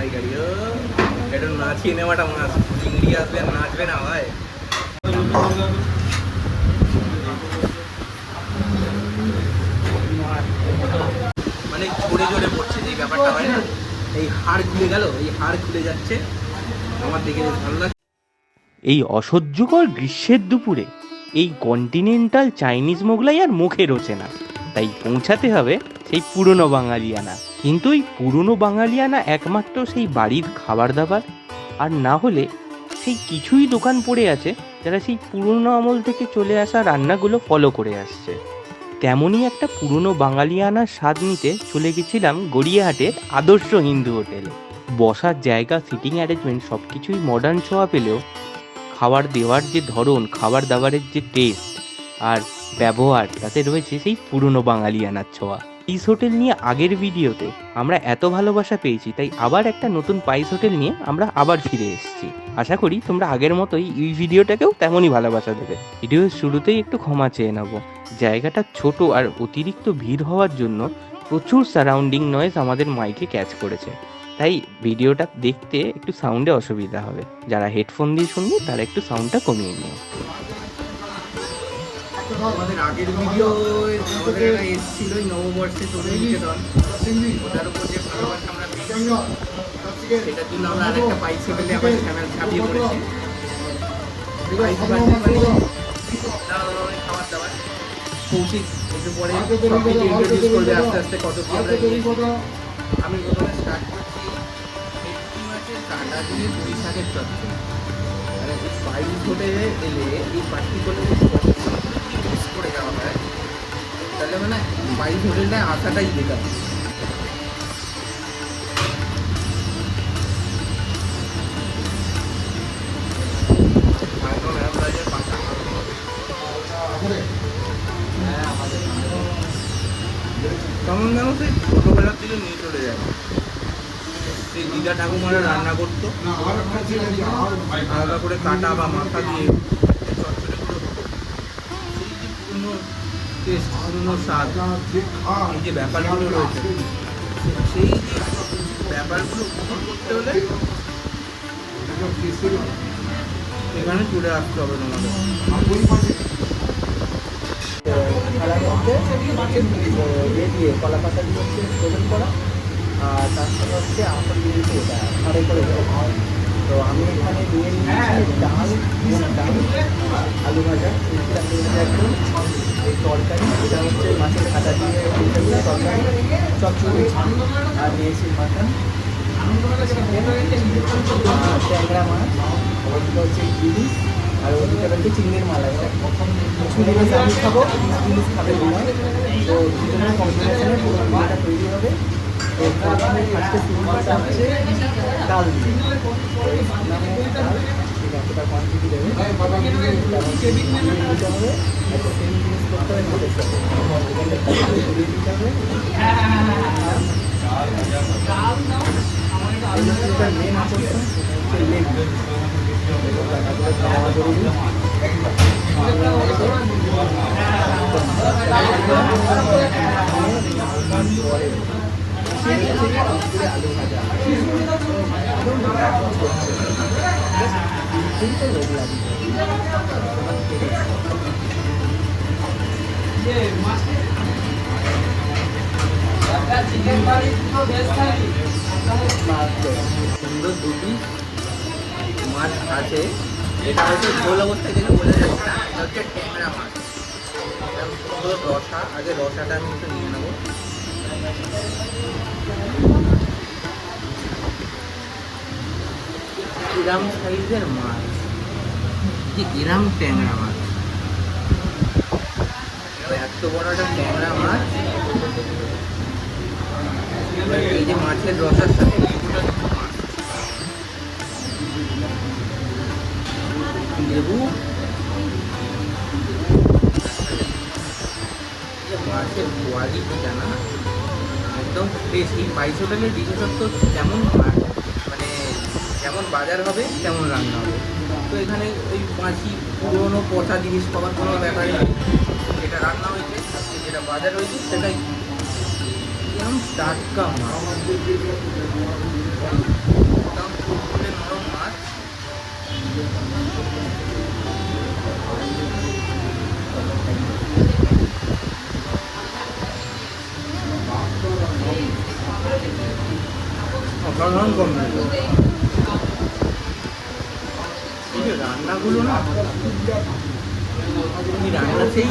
মালাইকারি। ও এটা নাচিয়ে নেওয়াটা মাছ, চিংড়ি আসবে আর নাচবে না ভাই। মানে জোরে জোরে পড়ছে যে ব্যাপারটা হয় না, এই হাড় খুলে গেল, এই হাড় খুলে যাচ্ছে, আমার দেখে বেশ ভালো লাগছে। এই অসহ্যকর গ্রীষ্মের দুপুরে এই কন্টিনেন্টাল চাইনিজ মোগলাই আর মুখে রোচে না, তাই পৌঁছাতে হবে সেই পুরনো বাঙালিয়ানা। কিন্তু এই পুরনো বাঙালিয়ানা একমাত্র সেই বাড়ির খাবার দাবার, আর না হলে সেই কিছুই দোকান পড়ে আছে যারা সেই পুরনো আমল থেকে চলে আসা রান্নাগুলো ফলো করে আসছে। তেমনই একটা পুরনো বাঙালিয়ানার স্বাদ নিতে চলে গেছিলাম গড়িয়াহাটের আদর্শ হিন্দু হোটেলে। বসার জায়গা, সিটিং অ্যারেঞ্জমেন্ট সব কিছুই মডার্ন ছোঁয়া পেলেও খাবার দেওয়ার যে ধরন, খাবার দাবারের যে টেস্ট আর ব্যবহার, তাতে রয়েছে সেই পুরনো বাঙালিয়ানার ছোঁয়া। পাইস হোটেল নিয়ে আগের ভিডিওতে আমরা এত ভালোবাসা পেয়েছি, তাই আবার একটা নতুন পাইস হোটেল নিয়ে আমরা আবার ফিরে এসেছি। আশা করি তোমরা আগের মতোই এই ভিডিওটাকেও তেমনই ভালোবাসা দেবে। ভিডিওর শুরুতেই একটু ক্ষমা চেয়ে নেব, জায়গাটা ছোট আর অতিরিক্ত ভিড় হওয়ার জন্য প্রচুর সারাউন্ডিং নয়েজ আমাদের মাইকে ক্যাচ করেছে, তাই ভিডিওটা দেখতে একটু সাউন্ডে অসুবিধা হবে। যারা হেডফোন দিয়ে শুনবে তারা একটু সাউন্ডটা কমিয়ে নিও। আমাদের আগের ভিডিও আমাদের একটা এসেছিল নববর্ষে তরুণ নিকেতন, ওটার উপর যে ভালোবাসা আমরা পেয়েছি, সেটার জন্য আমরা আরেকটা পাইস হোটেলে আবার চ্যানেল ছাপিয়ে পড়েছি। খাবার দাবার কৌশিক একটু পরে সব কিছু ইন্ট্রোডিউস করবে আস্তে আস্তে কত কি আমরা নিয়েছি। আমি প্রথমে স্টার্ট করছি ভেটকি মাছের কাঁটা দিয়ে পুঁই শাকের চচ্চড়ি। আর এই পাইস হোটেলে এলে এই পার্টিকুলার মিস করে যাওয়া হয়, তাহলে মানে পাইস হোটেলটায় আসাটাই বেকার। তখন যেন সেই ছোটোবেলার থেকে নিয়ে চলে যায়, সেই দিদা ঠাকুমারা রান্না করতো আলাদা করে কাটা বা মাথা দিয়ে চচ্চড়িগুলো হতো। সেই যে পুরনো টেস্ট, পুরনো স্বাদ, এই যে ব্যাপারগুলো রয়েছে, সেই যে ব্যাপারগুলো উপভোগ করতে হলে এখানে চলে আসতে হবে তোমাদের। খেলার মধ্যে ইয়ে দিয়ে কলা পাতা দিয়ে হচ্ছে সেবন করা, আর তার সাথে হচ্ছে আপন দিয়েছে এটা ঘরে করে দেওয়া। তো আমি এখানে নিয়ে নিয়েছি ডাল, ডাল, আলু ভাজা, একদম এই তরকারি, এটা হচ্ছে মাছের কাঁটা দিয়ে তরকারি, চচ্চড়ি, আর নিয়েছি মাটন, ট্যাংরা মাছ, ওদিকে হচ্ছে ইলিশ, আর ওদিকে রয়েছে চিংড়ির মালা। কিছু জিনিস আমি খাবো, কিছু জিনিস খাবে না, তো দুজনের কম্বিনেশনে পুরো খাবারটা তৈরি হবে। তো প্রথমে ফার্স্টে শুরু করতে হচ্ছে ডাল দিয়ে, ডাল ঠিক আছে, তার কোয়ান্টিটি দেবে, নিতে হবে, একটা সেম জিনিস করতে হবে ভাতের সাথে, দিয়ে দিতে হবে। মেন আকর্ষণ হচ্ছে লেগ, খাওয়া জরুরি। আলু ভাজা সুন্দর দুটি মাছ আছে। এটা হচ্ছে ঝোল অবস্থায় থেকে বোঝা যাচ্ছে না, এটা হচ্ছে ট্যাংরা মাছ। সুন্দর রসা, আগে রসাটা আমি একটু নিয়ে নেবো। এরাম সাইজের মাছ, যে এরাম ট্যাংরা মাছ, এত বড় একটা ট্যাংরা মাছ, এই যে মাছের রসার সাথে লেবু, মাছের কোয়ালিটিটা না একদম ফ্রেশ। এই পাইস হোটেলের বিশেষত্ব যেমন মানে যেমন বাজার হবে তেমন রান্না হবে। তো এখানে ওই বাঁচি পুরোনো পচা জিনিস খাবার কোনো ব্যাপারই নেই, যেটা রান্না হয়েছে যেটা বাজার হয়েছে সেটাই একদম টাটকা মাছ। সাধারণ কম্বিনেশন। এই যে রান্নাগুলো না, এই রান্না সেই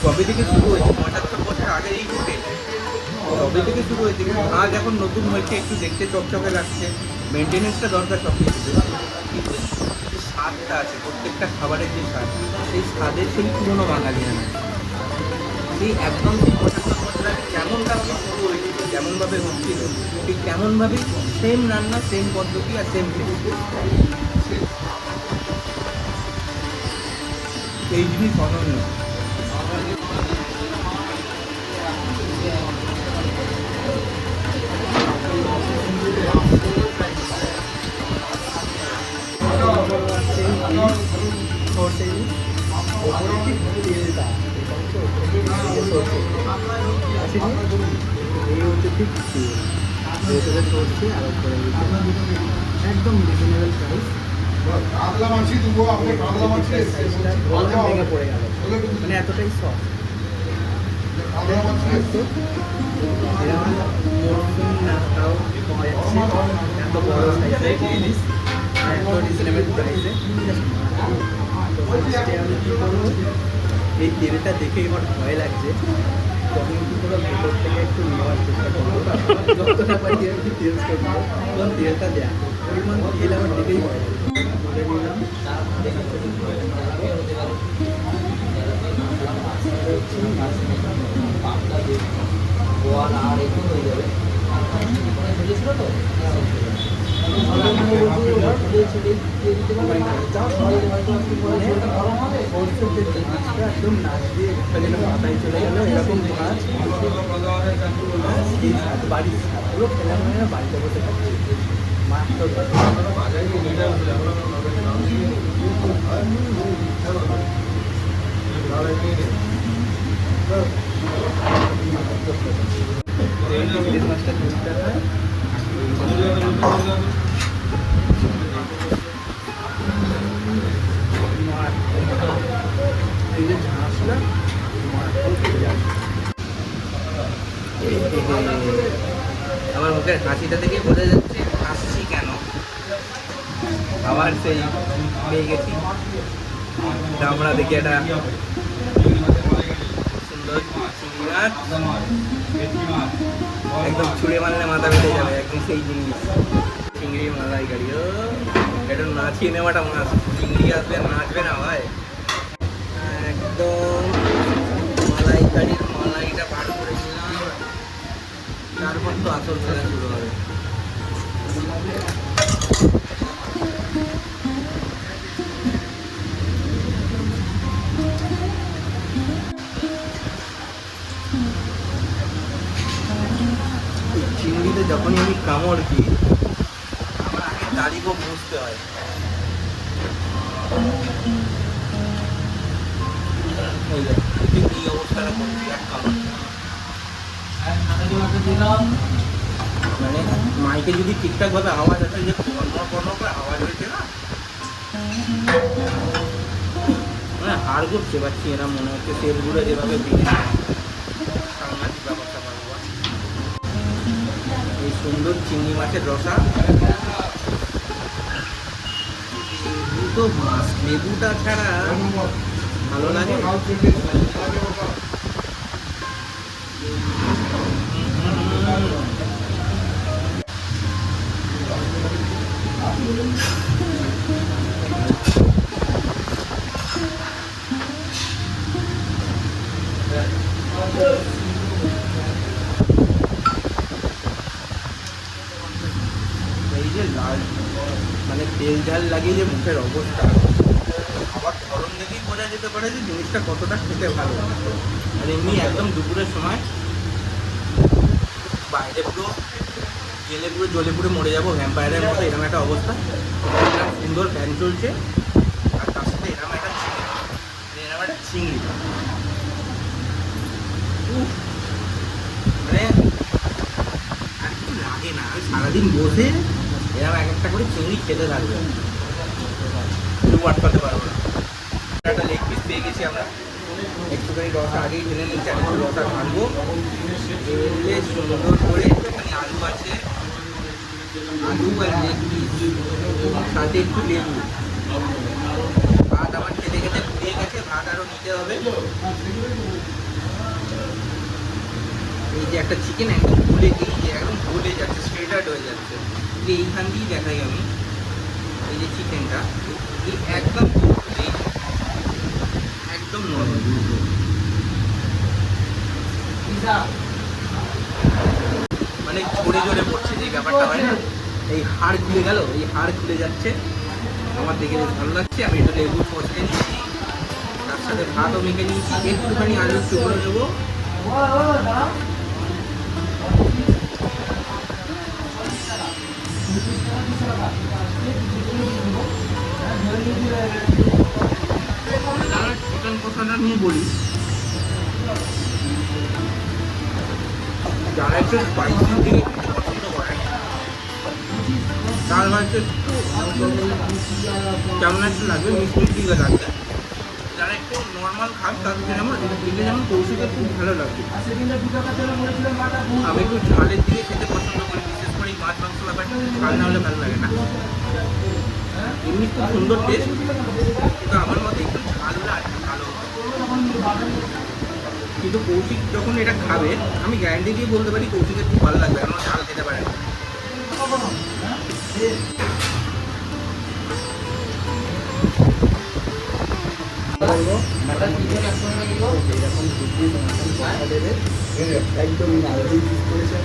কবে থেকে শুরু হয়েছে, 75 বছর আগের এই হোটেল, কবে থেকে শুরু হয়েছে। আজ এখন নতুন হয়েছে, একটু দেখতে চকচকে লাগছে, মেনটেনেন্সটা দরকার সব কিছু, কিন্তু যে স্বাদটা আছে প্রত্যেকটা খাবারের যে স্বাদ, সেই স্বাদের সেই পুরোনো বাঙালিয়ানা, সেই একদম সেই 75 বছর আগে যেমনভাবে শুরু হয়েছিল, যেমনভাবে হচ্ছিল, ঠিক তেমনভাবেই সেম রান্না, সেম পদ্ধতি আর সেম এই জিনিস অনন্য। সরষে ওপরে ঠিক তেলটা, এটা হচ্ছে ওপরে সরষে আছে, এই হচ্ছে ঠিক তেল, ভেতরে সরষে আর ওপরে একদম রিজনেবল প্রাইস। ভেঙে পড়ে গেল, মানে এতটাই সফট। মরসুম নাস্তাও পাওয়া যাচ্ছে এত বড় সাইজের জিনিস, এত রিজনেবল প্রাইসে। আমি কী করবো, এই তেলটা দেখে আমার ভয় লাগছে, তখন কী করবো ভেতর থেকে একটু নেওয়ার চেষ্টা করবো, যতটা পারি একটু টেস্ট করবো, তখন তেলটা দেয়া পরিমাণ তেল আমার দেখেই ভয় লাগছে। তুলে নিলাম, একদম নাচ দিয়ে মাথায় চলে গেল, এরকম নাচ বাড়ির পুরো খেলাম, বাড়িতে বসে থাকছে মাত্র ইলিশ মাছটা 20 টাকা। এই যে ঝাঁসটা আমার মুখের হাসিটা থেকে বোঝা যাচ্ছে হাসছি কেন। আবার সেই পেয়ে গেছি আমরা দেখি একটা সুন্দর চিংড়ি মাছ, একদম ছুঁড়ে মারলে মাথা বেঁধে যাবে, একদম সেই জিনিস চিংড়ি মালাইকারি। ও এটা নাচিয়ে নেওয়াটা মাছ, চিংড়ি আসবে নাচবে না ভাই, একদম মালাইকারির মালাইটা বার করে নিলাম, তারপর তো আসল খেলা শুরু হবে। চিংড়িতে যখনই আমি কামড় দিই, আমার আগে তারিখও বুঝতে হয়। এই অবস্থাটা করছি এক কামড়, মানে মাইকে যদি ঠিকঠাক ভাবে আওয়াজ আসে, যে কর্ণ করে আওয়াজ হয়েছে না, মানে হাড় করছে পাচ্ছি, এরা মনে হচ্ছে তেলগুলো যেভাবে সাংঘাতিক ব্যবস্থা পাবো। এই সুন্দর চিংড়ি মাছের রসা, লেবু তো মাছ, লেবুটা ছাড়া ভালো লাগে। এই যে লাল, মানে তেল ঝাল লাগিয়ে যে মুখের অবস্থা, আবার গরম দেখেই বোঝা যেতে পারে যে জিনিসটা কতটা খেতে ভালো। আর এমনি একদম দুপুরের সময় বাইরে পুরো জেলে পুরো জ্বলে পুরো মরে যাবো ভ্যাম্পায়ারের মতো, এরকম একটা অবস্থা। সুন্দর ফ্যান চলছে, আর তার সাথে এরকম একটা চিংড়ি, মানে আর কিছু লাগে না, সারাদিন বসে এরকম এক একটা করে চিংড়ি খেতে থাকবে, কেউ আটকাতে পারবো না। একটা লেগ পিস পেয়ে গেছি আমরা, একটুখানি রসা আগেই ঢেলে নিচ্ছি, আর রসা ঘানবো এলে সুন্দর করে, এখানে আলু আছে, আলু আর লেগ পিস, সাথে একটু লেবু। ভাত আমার খেতে খেতে ফুরিয়ে গেছে, ভাত আরও নিতে হবে। এই যে একটা চিকেন একদম গলে গিয়ে একদম গলে যাচ্ছে, স্ট্রেটার্ড হয়ে যাচ্ছে। যে এইখান দিয়েই দেখাই আমি, এই যে চিকেনটা এই একদম একদম নরম, মানে জোরে জোরে পড়ছে যে ব্যাপারটা হয় না, এই হাড় খুলে গেল, এই হাড় খুলে যাচ্ছে। আমার দেখে বেশ ভালো লাগছে। আমি একটু লেবু ফসকে নিচ্ছি, তার সাথে ভাতও মেখে নিয়েছি, একটুখানি আলুর টুকরো নেবো। চিকেন কষাটা নিয়ে বলি, যারা একটু স্পাইসি দিকে পছন্দ করে তার কাছে একটু কেমন একটু লাগবে, মিষ্টি দিকে লাগবে। যারা একটু নর্মাল খান তাদের যেমন দিকে যেমন কৌশিকের খুব ভালো লাগবে। আমি একটু ঝালের দিকে খেতে পছন্দ করি, বিশেষ করে এই মাছ মাংস ব্যাপারটা ঝাল না হলে ভালো লাগে না। এমনি খুব সুন্দর টেস্ট, কিন্তু আমার মতে একটু ঝাল হলে আর ভালো। কিন্তু কৌশিক যখন এটা খাবে আমি গ্যারান্টি দিয়ে বলতে পারি কৌশিকের খুব ভালো লাগবে, কারণ ঝাল খেতে পারে না। একদম করেছে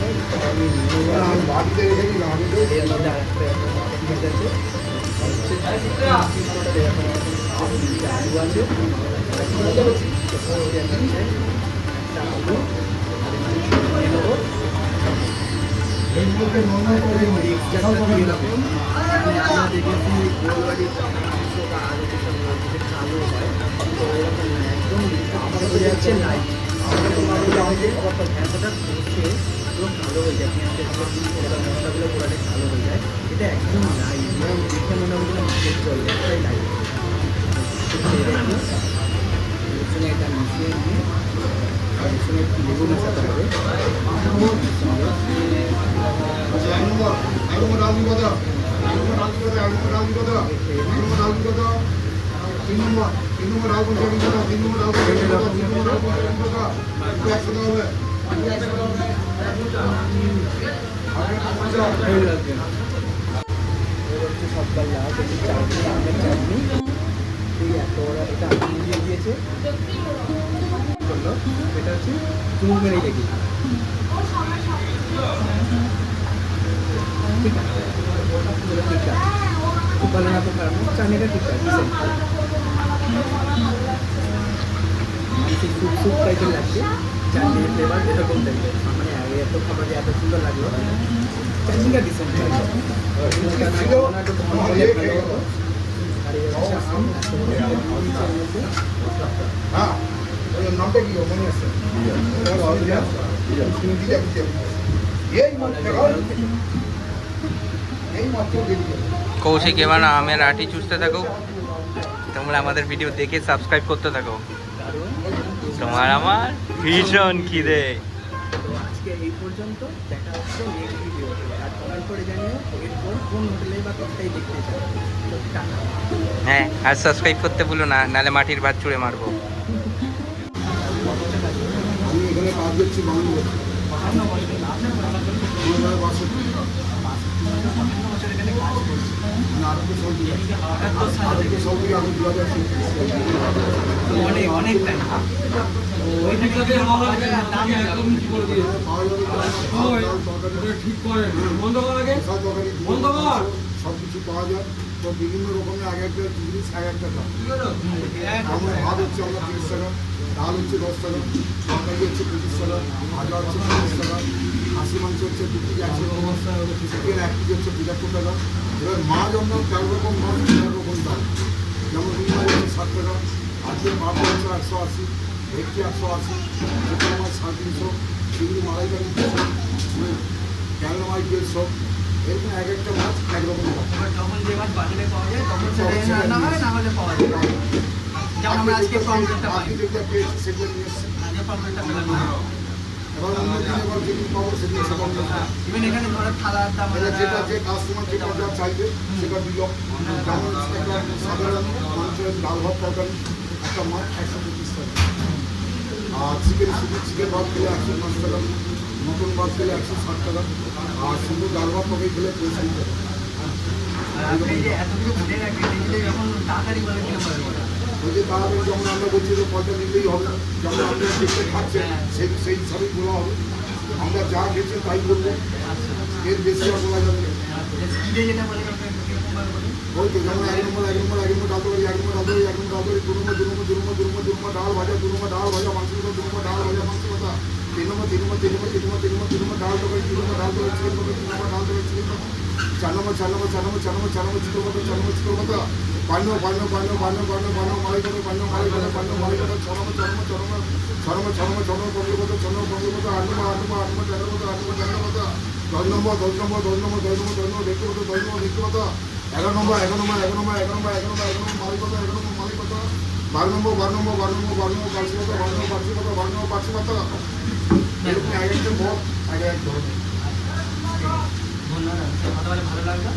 আলু আছে, মশলাগুলো পুরাটে ভালো হয়ে যায়, এটা একদম নাই দেখে মনে হয় মাছের জল, একটাই নাই। রসুনে এটা মিশিয়ে নিয়ে রসুনে একটু লেবু মেশাতে হবে। সবটা লাস্ট একটু চাটনি, আমের চাটনি, এই এত ওরা এটা আম দিয়ে দিয়েছে। এটা হচ্ছে চুমুক মেরেই দেখি, ঠিক আছে ঠিকঠাক, খুব ভালো না, খুব খারাপ না, চাটনিটা ঠিকঠাক স্যুপ স্যুপ টাইপের লাগছে। চাটনির ফ্লেভার এরকম টাইপের, মানে আগে এত খাবার এত সুন্দর লাগলো, চাটনিটা ডিসেন্ট লাগছে। নামটা কি মনে আছে? কৌশিক এবার আমের আটি চুষতে থাকো, তোমরা আমাদের ভিডিও দেখে সাবস্ক্রাইব করতে থাকো, তোমার আমার ভীষণ খিদে। আজকে এই পর্যন্ত, দেখা হচ্ছে নেক্সট ভিডিও, আর কমেন্ট করে জানিও এরপর কোন হোটেলে বা কোথায় দেখতে চাও। হ্যাঁ, আর সাবস্ক্রাইব করতে ভুলো না, নাহলে মাটির ভাত চুড়ে মারবো। আমি এখানে কাজ করছি অনেক অনেক টাইম সব কিছু পাওয়া যায়। তো বিভিন্ন রকমের এক একটা জিনিস এক একটা দাম। আমার ভাত হচ্ছে আমরা 30 টাকা, ডাল হচ্ছে 10 টাকা, তরকারি হচ্ছে 25 টাকা, ভাজা হচ্ছে 30 টাকা, খাসি মাংস হচ্ছে 2 কেজি 100 টাকা, চিকেন 1 কেজি হচ্ছে 75 টাকা। এবার মাছ আমরা 13 রকম মাছ 13 রকম দাম। যেমন রুই মাছ হচ্ছে 60 টাকা, আজকে মাছ হচ্ছে 180, ভেটকি 180, চিকেন মাছ 350, চিংড়ি মালাইকারি 200, ক্যাংরা মাছ 150। এরকম এক একটা মাছ একরকম দাম। যখন যে মাছ বাজারে পাওয়া যায় তখন সেটা রান্না হয়, না হলে পাওয়া যায়। যেমন আমরা আজকে পমফ্রেটটা পাই, যেটা পেয়েছি সেগুলো নিয়ে এসেছি। আজকে পমফ্রেটটা পেলাম। এবার অন্য দিন এবার যেদিন পাবো সেদিন সেটা অন্য দাম। ইভেন এখানে ধরো থালার দাম এবার যেটা যে কাস্টমার যেটা যা চাইবে সেটা দিল। যেমন একটা সাধারণ মানুষের ডাল ভাত তরকারি একটা মাছ 125 টাকা, আর চিকেন ভাত খেলে 105 টাকা, মটন ভাত খেলে 160 টাকা, আর শুধু ডাল ভাত তরকারি খেলে 65 টাকা। আর আপনি যে এত কিছু বলে রাখেন এগুলো যখন তাড়াতাড়ি বলে কিরকম ভাবে ওই যে তাহলে যখন আমরা বলছি যে পয়সা নিতেই হবে, যখন আপনি দেখতে খাচ্ছেন সেই হিসাবেই বলা হবে। আমরা যা খেয়েছি তাই বলবো, এর বেশি আর বলা যাবে না। স্পিডে যেটা বলে কিরকম ভাবে বলে ওই তো যেমন এক নম্বর ডাল তরকারি, এক নম্বর ডাল তরকারি, দু নম্বর ডাল ভাজা, 2 নম্বর ডাল ভাজা মাংস ভাজা, 2 নম্বর ডাল ভাজা মাংস ভাজা, 3 নম্বর ডাল তরকারি, 2 নম্বর ডাল তরকারি চিকেন তরকারি, 3 নম্বর ডাল তরকারি চিকেন তরকারি, 4 নম্বর চিকেন ভাজা, 5 নম্বর মালাই ভাজা, 6 নম্বর দেখতে পাতা, 11 নম্বর মালাই পাতা, 12 নম্বর পার্সি পাতা, এরকম এক একটা বল এক এক ধরনের। ধন্যবাদ কথা বলে ভালো লাগলো।